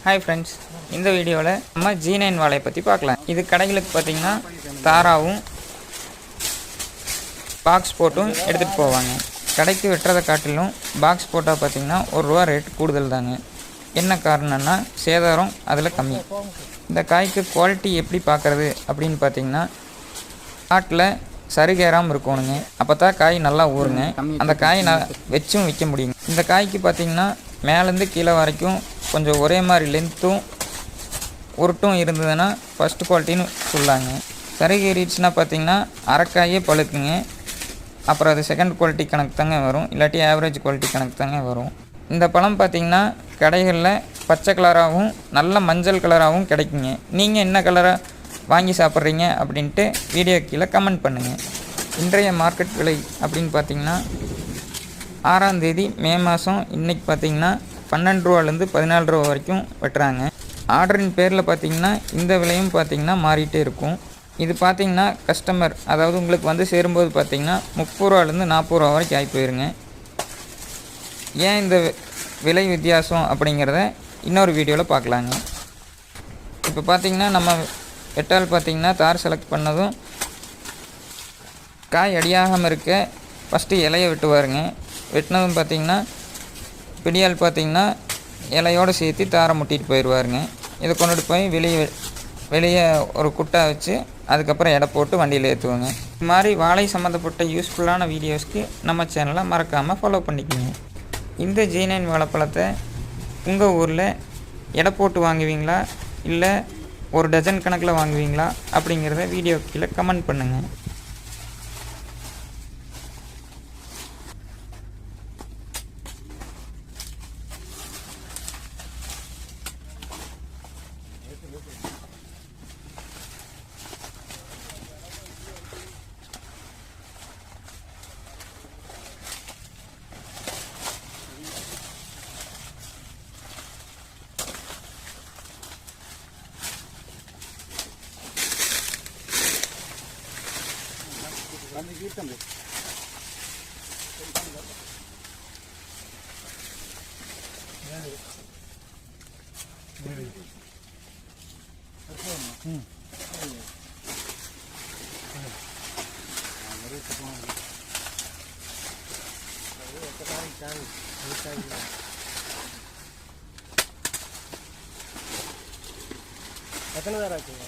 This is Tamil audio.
ஹாய் ஃப்ரெண்ட்ஸ், இந்த வீடியோவில் நம்ம G9 வாழையை பற்றி பார்க்கலாம். இது கடைகளுக்கு பார்த்திங்கன்னா தாராவும் பாக்ஸ் போட்டும் எடுத்துகிட்டு போவாங்க. கடைக்கு வெட்டுறதை காட்டிலும் பாக்ஸ் போட்டால் பார்த்திங்கன்னா ₹1 ரேட் கூடுதல் தாங்க. என்ன காரணம்னா சேதாரம் அதில் கம்மி. இந்த காய்க்கு குவாலிட்டி எப்படி பார்க்குறது அப்படின்னு பார்த்திங்கன்னா காட்டில் சருகேறாமல் இருக்கணுங்க. அப்போ தான் காய் நல்லா ஊறுங்க. அந்த காய் வச்சும் விற்க முடியுங்க. இந்த காய்க்கு பார்த்திங்கன்னா மேலேருந்து கீழே வரைக்கும் கொஞ்சம் ஒரே மாதிரி லென்த்தும் உருட்டும் இருந்ததுன்னா ஃபஸ்ட்டு குவாலிட்டின்னு சொல்லாங்க. சருகேறிடுச்சுன்னா பார்த்திங்கன்னா அரைக்காயே பழுக்குங்க. அப்புறம் அது செகண்ட் குவாலிட்டி கணக்கு தாங்க வரும், இல்லாட்டி ஆவரேஜ் குவாலிட்டி கணக்கு தாங்க வரும். இந்த பழம் பார்த்திங்கன்னா கடைகளில் பச்சை கலராகவும் நல்ல மஞ்சள் கலராகவும் கிடைக்குங்க. நீங்கள் என்ன கலராக வாங்கி சாப்பிட்றீங்க அப்படின்ட்டு வீடியோ கீழே கமெண்ட் பண்ணுங்கள். இன்றைய மார்க்கெட் விலை அப்படின்னு பார்த்திங்கன்னா 6ஆம் தேதி மே மாதம் இன்றைக்கி பார்த்திங்கன்னா ₹12 14 வரைக்கும் வெட்டுறாங்க. ஆர்டரின் பேரில் பார்த்திங்கன்னா இந்த விலையும் பார்த்திங்கன்னா மாறிட்டே இருக்கும். இது பார்த்திங்கன்னா கஸ்டமர், அதாவது உங்களுக்கு வந்து சேரும்போது பார்த்திங்கன்னா ₹30 40 வரைக்கும் ஆகி போயிருங்க. ஏன் இந்த விலை வித்தியாசம் அப்படிங்கிறத இன்னொரு வீடியோவில் பார்க்கலாங்க. இப்போ பார்த்திங்கன்னா நம்ம வெட்டால் பார்த்திங்கன்னா தார் செலக்ட் பண்ணதும் காய் அடியாகாமல் இருக்க ஃபஸ்ட்டு இலையை வெட்டுவாருங்க. வெட்டினதும் பார்த்திங்கன்னா பிடியால் பார்த்திங்கன்னா இலையோடு சேர்த்து தாரை முட்டிட்டு போயிடுவாருங்க. இதை கொண்டுட்டு போய் வெளியே ஒரு குட்டை வச்சு அதுக்கப்புறம் எடை போட்டு வண்டியில் ஏற்றுவாங்க. இது மாதிரி வாழை சம்மந்தப்பட்ட யூஸ்ஃபுல்லான வீடியோஸ்க்கு நம்ம சேனலை மறக்காமல் ஃபாலோ பண்ணிக்கோங்க. இந்த G9 வாழைப்பழத்தை உங்கள் ஊரில் எடை போட்டு வாங்குவீங்களா இல்லை ஒரு டஜன் கணக்கில் வாங்குவீங்களா அப்படிங்கிறத வீடியோ கீழே கமெண்ட் பண்ணுங்கள். எத்தனை பேர் ஆச்சுங்க?